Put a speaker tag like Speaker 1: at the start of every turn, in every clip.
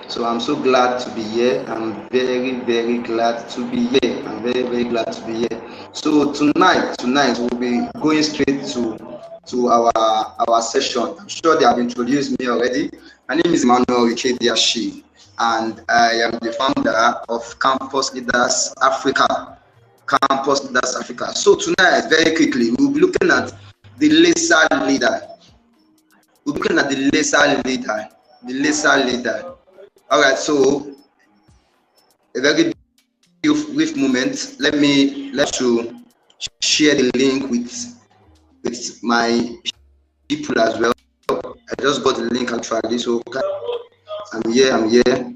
Speaker 1: So I'm so glad to be here. I'm very, very glad to be here. I'm very, very glad to be here. So tonight we'll be going straight to our session. I'm sure they have introduced me already. My name is Emmanuel Ikediashi, and I am the founder of Campus Leaders Africa. Campus Leaders Africa. So tonight, very quickly, we'll be looking at the lesser leader. We'll be looking at the lesser leader. The lesser leader. All right, so a very brief moment. Let you share the link with my people as well. I just got the link actually, so I'm here.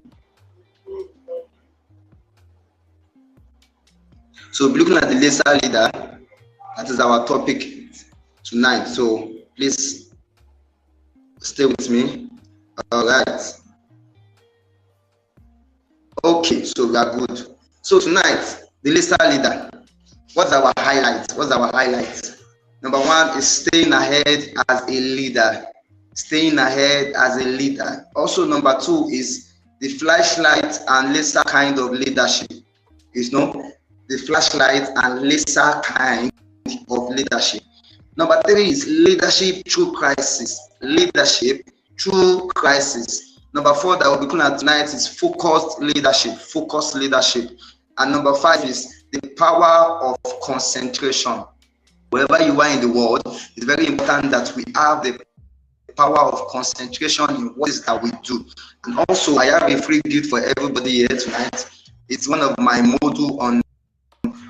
Speaker 1: So we'll be looking at the lesser leader. That is our topic tonight. So please stay with me. All right. Okay, so we are good. So tonight, the lesser leader. What's our highlight? Number one is staying ahead as a leader. Staying ahead as a leader. Also, number two is the flashlight and lesser kind of leadership. The flashlight and lesser kind of leadership. Number three is leadership through crisis. Leadership through crisis. Number four that we'll be looking at tonight is focused leadership. And number five is the power of concentration. Wherever you are in the world, it's very important that we have the power of concentration in what is that we do. And also, I have a free gift for everybody here tonight. It's one of my module on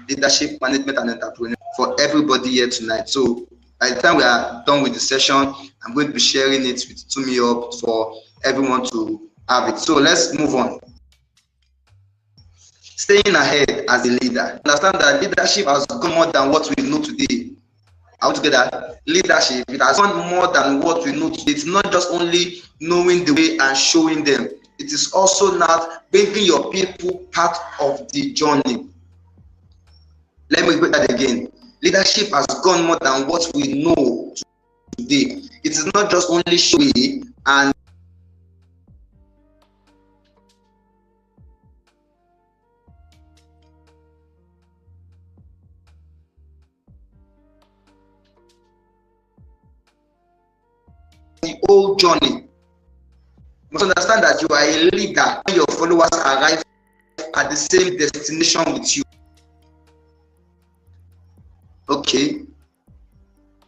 Speaker 1: leadership, management, and entrepreneurship for everybody here tonight. So by the time we are done with the session, I'm going to be sharing it with Tumi Hub for everyone to have it. So let's move on. Staying ahead as a leader. Understand that leadership has gone more than what we know today. Altogether, leadership, it has gone more than what we know today. It's not just only knowing the way and showing them. It is also now making your people part of the journey. Let me repeat that again. Leadership has gone more than what we know today. It is not just only showing and the whole journey. You must understand that you are a leader when your followers arrive at the same destination with you. Okay,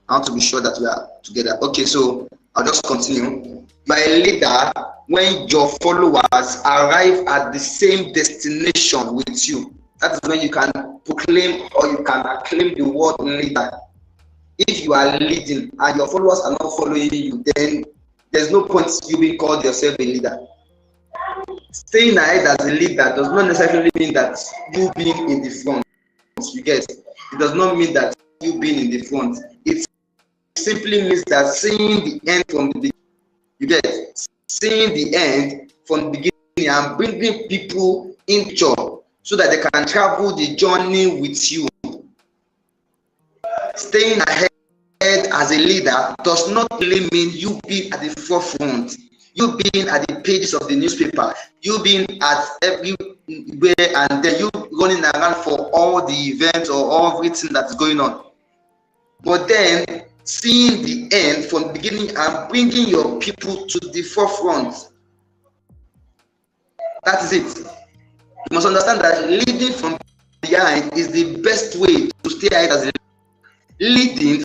Speaker 1: I want to be sure that we are together. Okay, so I'll just continue. You are a leader when your followers arrive at the same destination with you. That is when you can proclaim or you can acclaim the word leader. If you are leading and your followers are not following you, then there's no point you being called yourself a leader. Staying ahead as a leader does not necessarily mean that you being in the front. You get it? It does not mean that you being in the front. It simply means that seeing the end from the beginning. You get it? Seeing the end from the beginning and bringing people into so that they can travel the journey with you. Staying ahead as a leader does not really mean you being at the forefront, you being at the pages of the newspaper, you being at everywhere and then you running around for all the events or everything that's going on. But then seeing the end from the beginning and bringing your people to the forefront. That is it. You must understand that leading from behind is the best way to stay ahead as a leader. Leading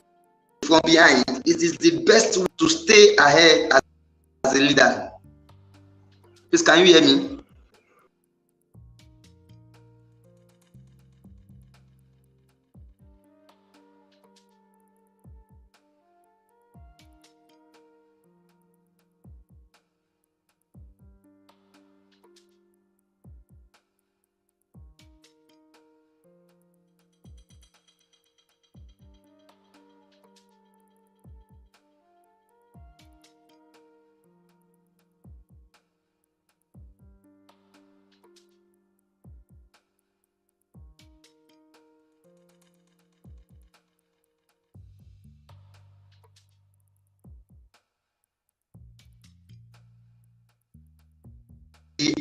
Speaker 1: from behind, it is the best way to stay ahead as a leader. Please, can you hear me?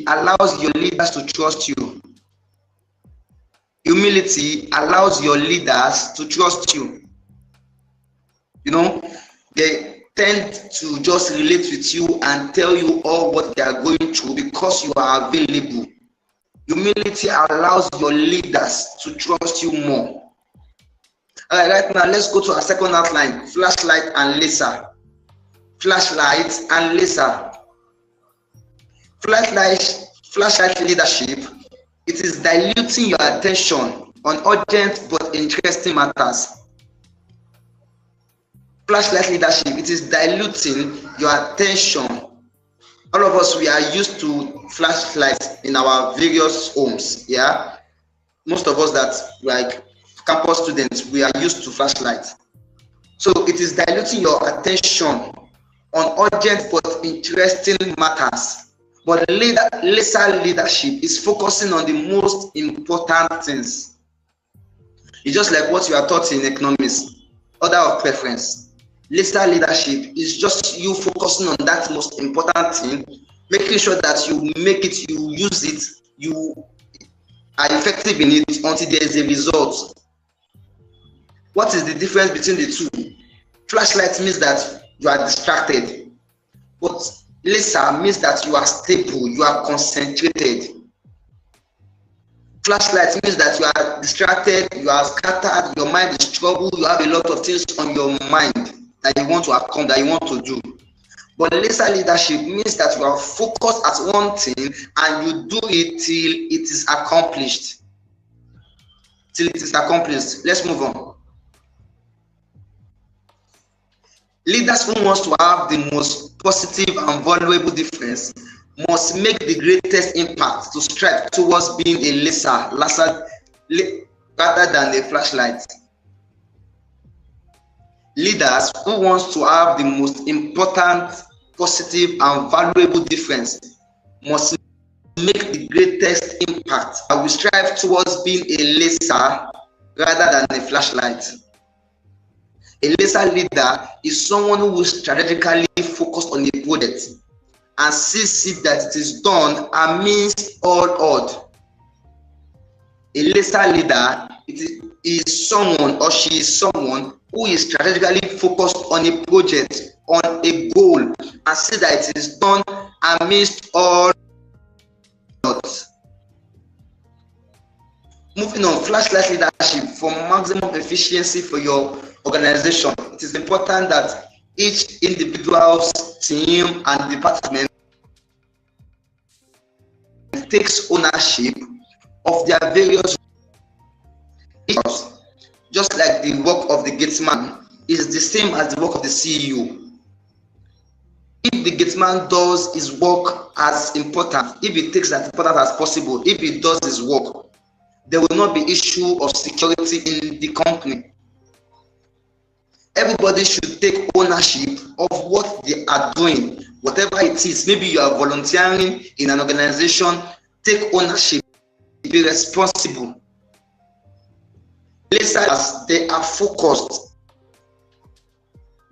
Speaker 1: allows your leaders to trust you. Humility allows your leaders to trust you. You know, they tend to just relate with you and tell you all what they are going through because you are available. Humility allows your leaders to trust you more. All right, right now, let's go to our second outline, flashlight and laser. Flashlight and laser. Flashlight leadership, it is diluting your attention on urgent but interesting matters. Flashlight leadership, it is diluting your attention. All of us, we are used to flashlights in our various homes. Yeah, most of us that like campus students, we are used to flashlights. So it is diluting your attention on urgent but interesting matters. But laser leadership is focusing on the most important things. It's just like what you are taught in economics, order of preference. Laser leadership is just you focusing on that most important thing, making sure that you make it, you use it, you are effective in it until there is a result. What is the difference between the two? Flashlight means that you are distracted, but laser means that you are stable, you are concentrated. Flashlight means that you are distracted, you are scattered, your mind is troubled, you have a lot of things on your mind that you want to accomplish, that you want to do. But laser leadership means that you are focused at one thing and you do it till it is accomplished. Till it is accomplished. Let's move on. Leaders who want to have the most positive and valuable difference must make the greatest impact to strive towards being a laser rather than a flashlight. Leaders who want to have the most important, positive, and valuable difference must make the greatest impact and will strive towards being a laser rather than a flashlight. A laser leader is someone who will strategically focus on a project and sees it that it is done amidst all odds. A laser leader is someone or she is someone who is strategically focused on a project, on a goal, and see that it is done amidst all odds. Moving on, flashlight leadership for maximum efficiency for your organization. It is important that each individual's team and department takes ownership of their various issues. Just like the work of the gatesman is the same as the work of the CEO. If the gatesman does his work as important, if he takes as important as possible, if he does his work, there will not be issue of security in the company. Everybody should take ownership of what they are doing, whatever it is. Maybe you are volunteering in an organization, take ownership, be responsible. Listeners, they are focused.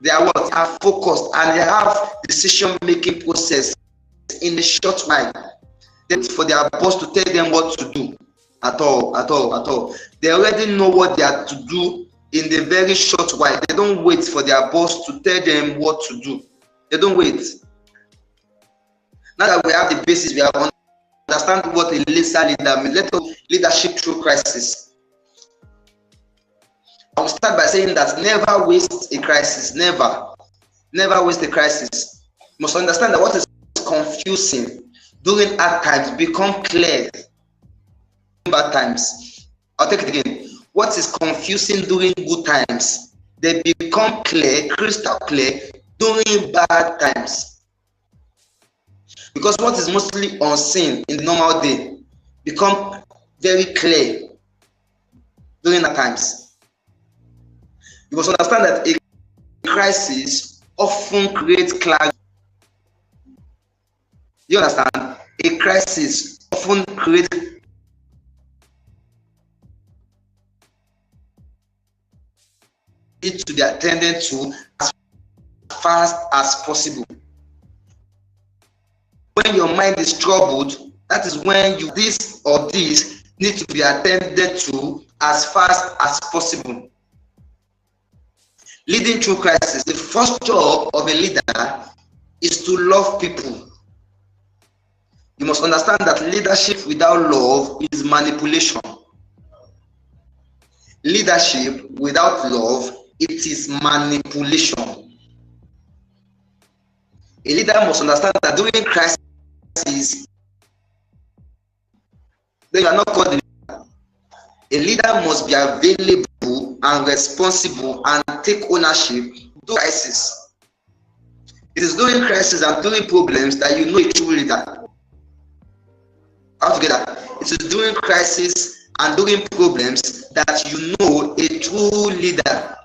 Speaker 1: They are what? They are focused and they have decision-making process in a short while. They wait for their boss to tell them what to do at all. They already know what they are to do in the very short while. They don't wait for their boss to tell them what to do. They don't wait. Now that we have the basis, we have understand what a laser leader means. Let us leadership through crisis. I will start by saying that never waste a crisis. Never waste a crisis. You must understand that what is confusing during hard times become clear in bad times. I'll take it again. What is confusing during good times, they become clear, crystal clear during bad times. Because what is mostly unseen in the normal day become very clear during the times. You must understand that a crisis often creates clarity. You understand? A crisis often creates it to be attended to as fast as possible. When your mind is troubled, that is when this or this need to be attended to as fast as possible. Leading through crisis. The first job of a leader is to love people. You must understand that leadership without love is manipulation. Leadership without love, it is manipulation. A leader must understand that during crisis, they are not called a leader. A leader must be available and responsible and take ownership during crisis. It is during crisis and during problems that you know a true leader. Altogether, it is during crisis and during problems that you know a true leader.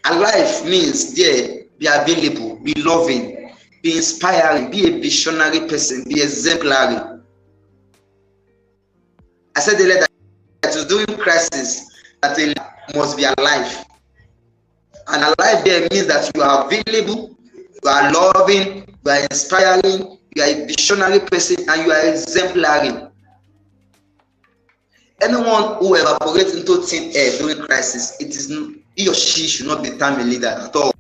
Speaker 1: And life means there, be available, be loving, be inspiring, be a visionary person, be exemplary. I said earlier that it is during crisis that a leader must be alive. And alive there means that you are available, you are loving, you are inspiring, you are a visionary person, and you are exemplary. Anyone who evaporates into thin air during crisis, he or she should not become a leader at all.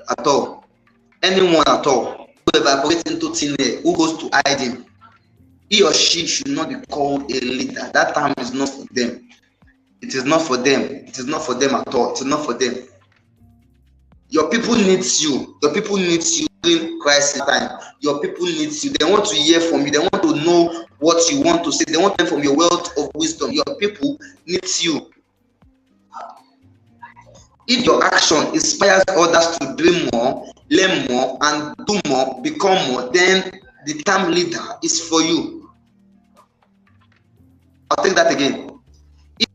Speaker 1: At all. Anyone at all who evaporates into thin air, who goes to hiding, he or she should not be called a leader. That time is not for them. It is not for them. It is not for them at all. It is not for them. Your people need you. Your people need you during crisis time. Your people need you. They want to hear from you. They want to know what you want to say. They want them from your wealth of wisdom. Your people need you. If your action inspires others to dream more, learn more, and do more, become more, then the term leader is for you. I'll take that again. If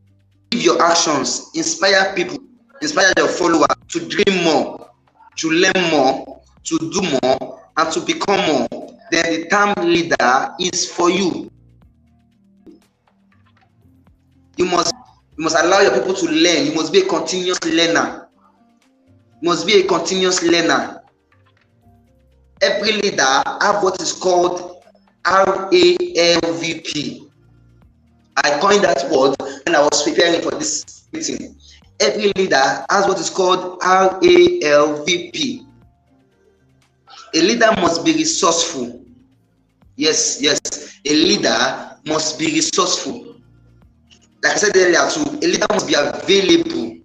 Speaker 1: your actions inspire people, inspire your followers to dream more, to learn more, to do more, and to become more, then the term leader is for you. You must allow your people to learn. You must be a continuous learner. You must be a continuous learner. Every leader have what is called RALVP. I coined that word when I was preparing for this meeting. Every leader has what is called RALVP. A leader must be resourceful. Yes. A leader must be resourceful. Like I said earlier too, a leader must be available.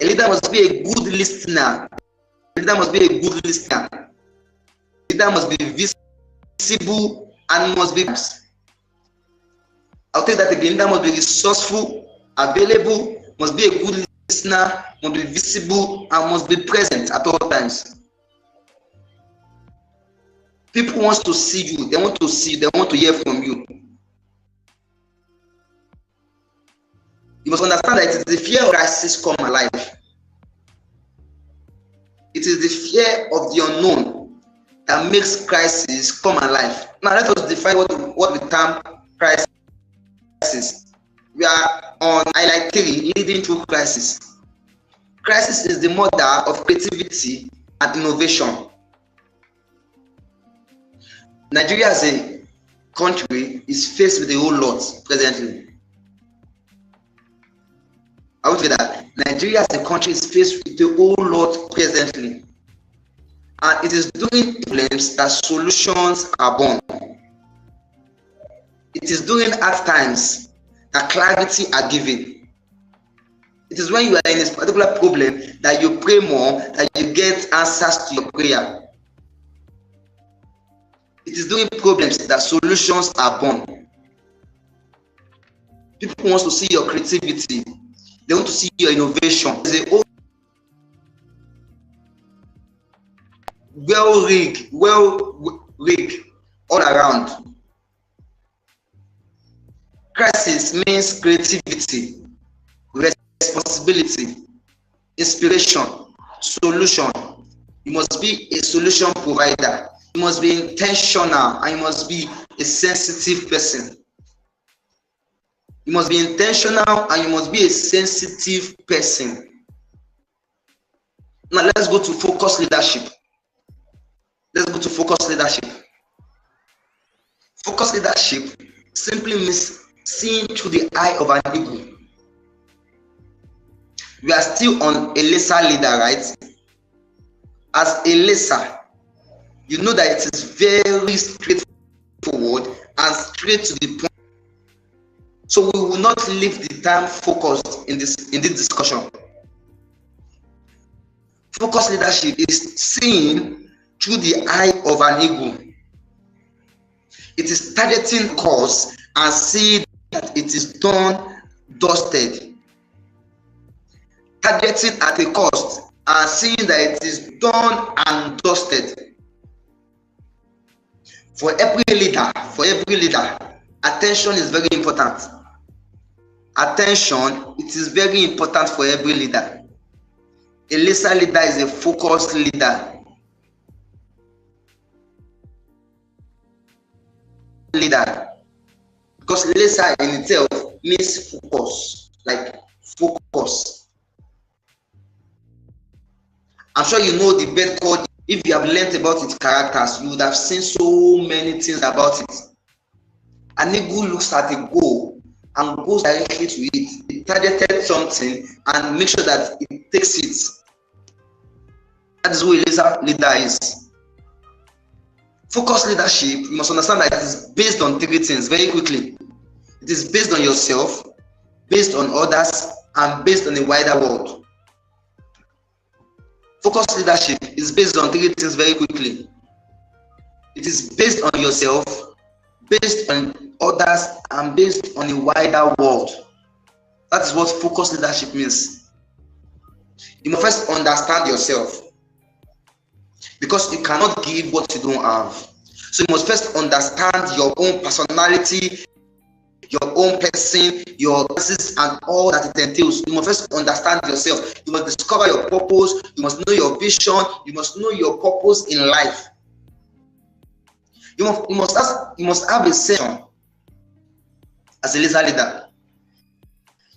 Speaker 1: A leader must be a good listener. A leader must be a good listener. A leader must be visible and must be. I'll take that again. A leader must be resourceful, available, must be a good listener, must be visible, and must be present at all times. People want to see you. They want to see you. They want to hear from you. You must understand that it is the fear of crisis come alive. It is the fear of the unknown that makes crisis come alive. Now let us define what the term crisis. We are on highlight 3, leading through crisis. Crisis is the mother of creativity and innovation. Nigeria as a country is faced with a whole lot presently. I would say that Nigeria as a country is faced with a whole lot presently. And it is during problems that solutions are born. It is during hard times that clarity are given. It is when you are in a particular problem that you pray more, that you get answers to your prayer. It is during problems that solutions are born. People want to see your creativity. They want to see your innovation. There's a well rigged all around. Crisis means creativity, responsibility, inspiration, solution. You must be a solution provider. You must be intentional, and you must be a sensitive person. You must be intentional, and you must be a sensitive person. Now let's go to focus leadership. Let's go to focus leadership. Focus leadership simply means seeing through the eye of an eagle. We are still on a lesser leader, right? As a lesser, you know that it is very straightforward and straight to the point. So we will not leave the time focused in this discussion. Focus leadership is seeing through the eye of an eagle. It is targeting cause and seeing that it is done, dusted. Targeting at a cost and seeing that it is done and dusted. For every leader, attention is very important. Attention, it is very important for every leader. A lesser leader is a focused leader. Because lesser in itself means focus, like focus. I'm sure you know the bird called. If you have learned about its characters, you would have seen so many things about it. An eagle looks at a goal and goes directly to it. It targeted something and makes sure that it takes it. That is who a lesser leader is. Focused leadership, you must understand that it is based on three things very quickly. It is based on yourself, based on others, and based on the wider world. Focused leadership is based on three things very quickly. It is based on yourself, based on others, and based on the wider world. That is what focused leadership means. You must first understand yourself, because you cannot give what you don't have. So you must first understand your own personality, your own person, your classes, and all that it entails. You must first understand yourself. You must discover your purpose. You must know your vision. You must know your purpose in life. You must have a sense as a lesser leader.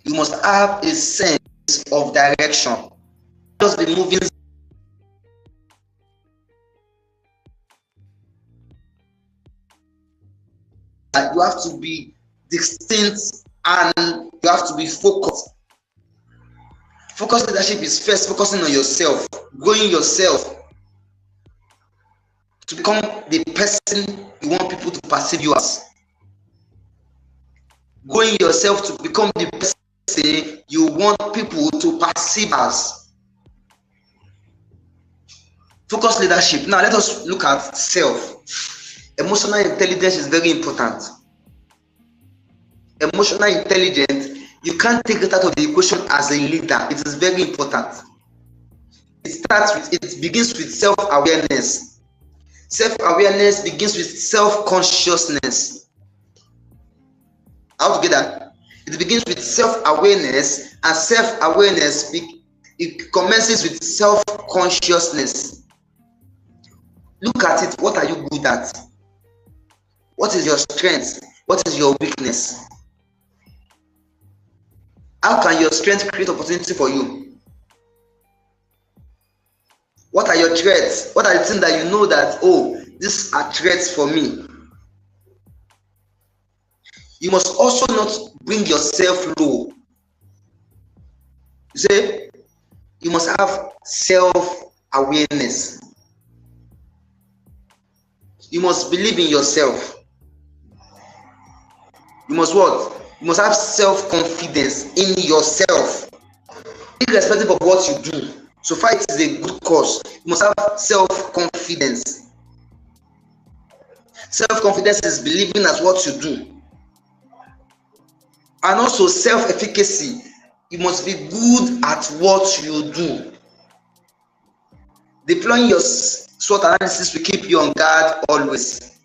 Speaker 1: You must have a sense of direction. Just be moving. You have to be distinct and you have to be focused. Focused leadership is first focusing on yourself, growing yourself to become the person you want people to perceive you as. Growing yourself to become the person you want people to perceive as. Focused leadership. Now let us look at self. Emotional intelligence is very important. Emotional intelligence, you can't take it out of the equation as a leader. It is very important. It begins with self-awareness. Self-awareness begins with self-consciousness. How to get that? It begins with self-awareness, and self-awareness it commences with self-consciousness. Look at it. What are you good at? What is your strength? What is your weakness? How can your strength create opportunity for you? What are your threats? What are the things that you know that, oh, these are threats for me? You must also not bring yourself low. You say, you must have self-awareness. You must believe in yourself. You must what? You must have self-confidence in yourself, irrespective of what you do. So far it is a good cause. You must have self-confidence. Self-confidence is believing at what you do. And also self-efficacy. You must be good at what you do. Deploying your SWOT analysis will keep you on guard always.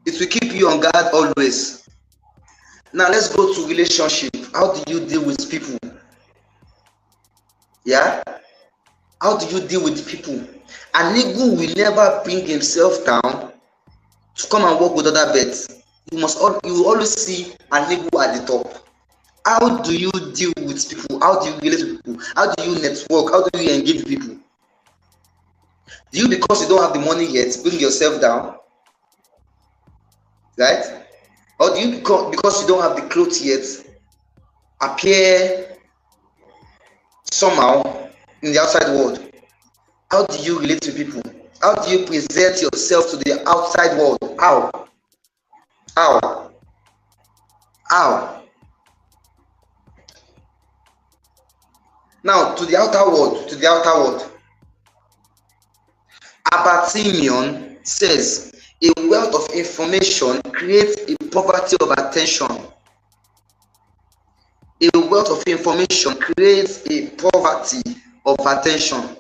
Speaker 1: It will keep you on guard always. Now let's go to relationship. How do you deal with people? Yeah? How do you deal with people? An eagle will never bring himself down to come and work with other birds. You will always see an eagle at the top. How do you deal with people? How do you relate with people? How do you network? How do you engage with people? Do you, because you don't have the money yet, bring yourself down? Right? Or do you, because you don't have the clothes yet, appear somehow in the outside world? How do you relate to people? How do you present yourself to the outside world? How? How? How? Now, to the outer world. Albert says, a wealth of information creates a poverty of attention. A wealth of information creates a poverty of attention.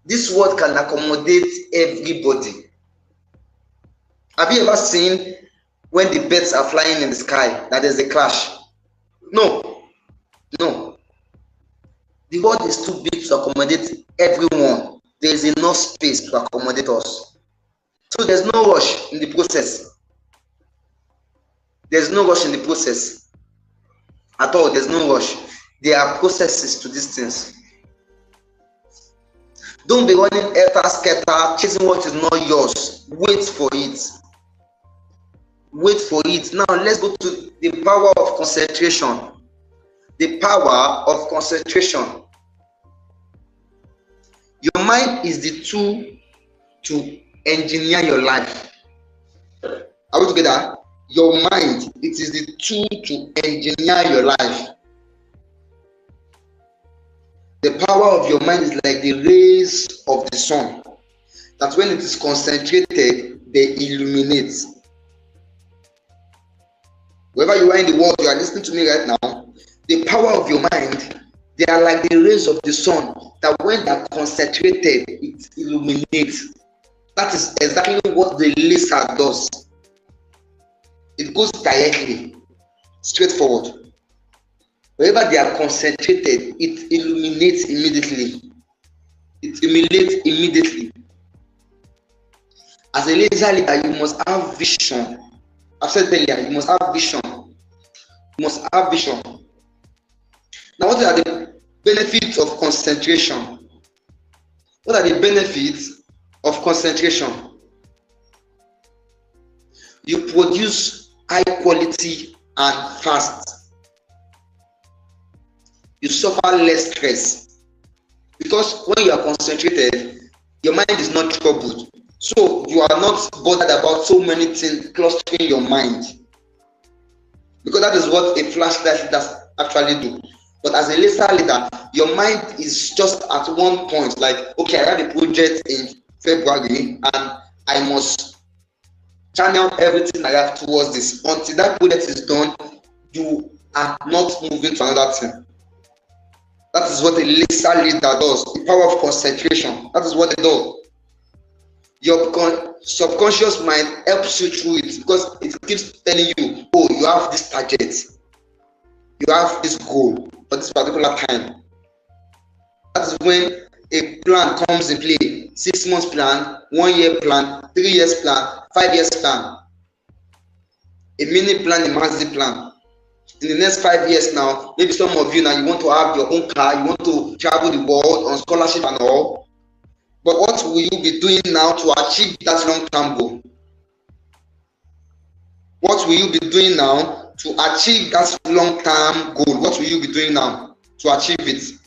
Speaker 1: This world can accommodate everybody. Have you ever seen when the birds are flying in the sky that there's a clash? No. The world is too big to accommodate everyone. There is enough space to accommodate us. So there's no rush in the process. There's no rush in the process at all. There's no rush. There are processes to these things. Don't be running helter-skelter, chasing what is not yours. Wait for it. Wait for it. Now let's go to the power of concentration. The power of concentration. Your mind is the tool to engineer your life. Are we together? Your mind, it is the tool to engineer your life. The power of your mind is like the rays of the sun, that when it is concentrated, they illuminate. Wherever you are in the world, you are listening to me right now, the power of your mind, they are like the rays of the sun, that when they are concentrated, it illuminates. That is exactly what the laser does. It goes directly, straightforward. Wherever they are concentrated, it illuminates immediately. It illuminates immediately. As a laser leader, you must have vision. I've said earlier, you must have vision. You must have vision. Now, what are the benefits of concentration? What are the benefits of concentration? You produce high quality and fast. You suffer less stress. Because when you are concentrated, your mind is not troubled. So you are not bothered about so many things clustering your mind. Because that is what a flashlight does actually do. But as a laser leader, your mind is just at one point, like, okay, I have a project in February and I must channel everything I have towards this. Until that project is done, you are not moving to another thing. That is what a laser leader does. The power of concentration. That is what it does. Your subconscious mind helps you through it because it keeps telling you, oh, you have this target. You have this goal for this particular time. That is when a plan comes in play. 6 months plan, 1 year plan, 3 years plan, 5 years plan. A mini plan, a massive plan. In the next 5 years now, maybe some of you now, you want to have your own car, you want to travel the world on scholarship and all. But what will you be doing now to achieve that long-term goal? What will you be doing now to achieve that long-term goal? What will you be doing now to achieve it?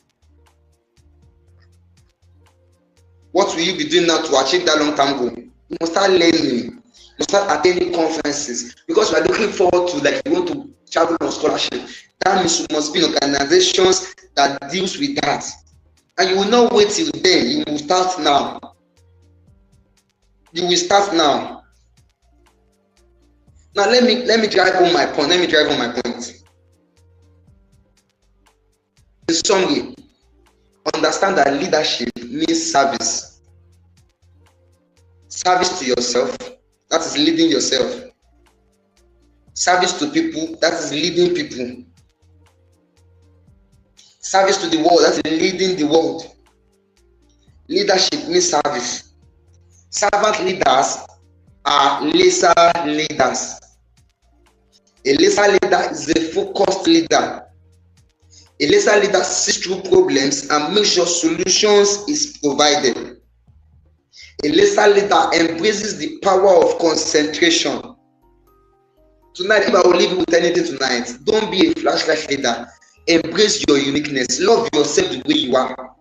Speaker 1: What will you be doing now to achieve that long-term goal? You must start learning. You must start attending conferences because you are looking forward to, like, you want to travel on scholarship. That means you must be in organizations that deals with that. And you will not wait till then. You will start now. You will start now. Now let me drive home my point. In summary, understand that leadership means service. Service to yourself, that is leading yourself. Service to people, that is leading people. Service to the world, that is leading the world. Leadership means service. Servant leaders are laser leaders. A laser leader is a focused leader. A laser leader sees through problems and makes sure solutions is provided. A lesser leader embraces the power of concentration. Tonight, if I will leave you with anything tonight, don't be a flashlight leader. Embrace your uniqueness. Love yourself the way you are.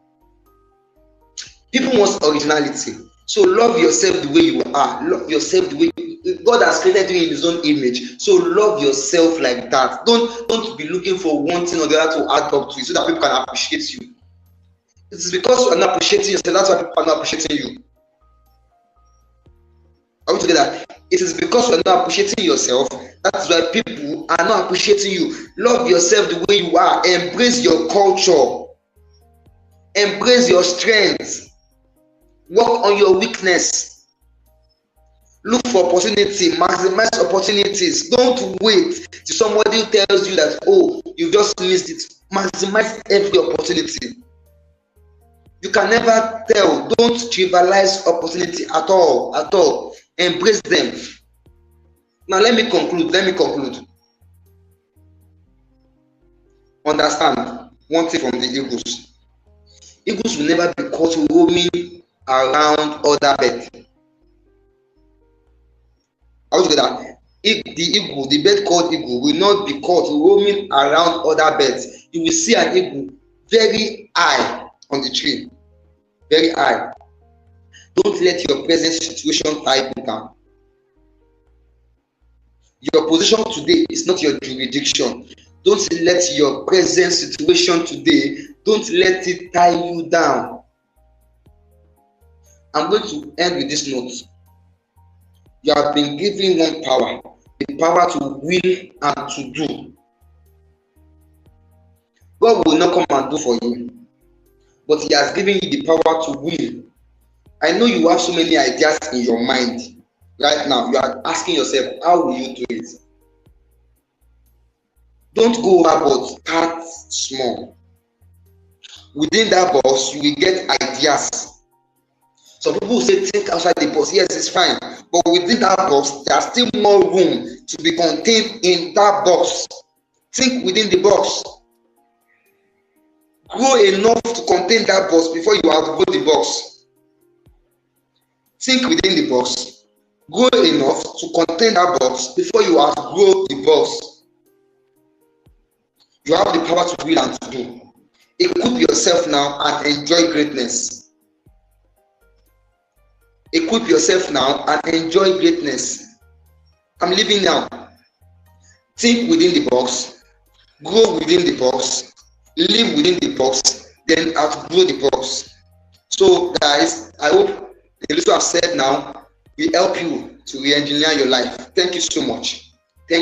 Speaker 1: People want originality. So love yourself the way you are. Love yourself the way God has created you in His own image. So love yourself like that. Don't be looking for one thing or the other to add up to you so that people can appreciate you. It is because you are not appreciating yourself, that's why people are not appreciating you. Are we together? It is because you are not appreciating yourself, that's why people are not appreciating you. Love yourself the way you are. Embrace your culture. Embrace your strength. Work on your weakness. Look for opportunity. Maximize opportunities. Don't wait till somebody tells you that, oh, you just missed it. Maximize every opportunity. You can never tell. Don't trivialize opportunity at all. At all. Embrace them. Now let me conclude. Understand one thing from the eagles. Eagles will never be caught roaming around other birds. I want to get that. If the eagle, the bird called eagle, will not be caught roaming around other birds. You will see an eagle very high on the tree. Very high. Don't let your present situation tie you down. Your position today is not your jurisdiction. Don't let your present situation today, don't let it tie you down. I'm going to end with this note. You have been given one power, the power to will and to do. God will not come and do for you, but He has given you the power to will. I know you have so many ideas in your mind right now. You are asking yourself, how will you do it? Don't go overboard. Start small. Within that box, you will get ideas. Some people will say, think outside the box. Yes, it's fine. But within that box, there's still more room to be contained in that box. Think within the box. Grow enough to contain that box before you outgrow the box. Think within the box. Grow enough to contain that box before you outgrow the box. You have the power to will and to do. Equip yourself now and enjoy greatness. Equip yourself now and enjoy greatness. I'm leaving now. Think within the box. Grow within the box. Live within the box. Then outgrow the box. So guys, I hope the little I've said now will help you to re-engineer your life. Thank you so much.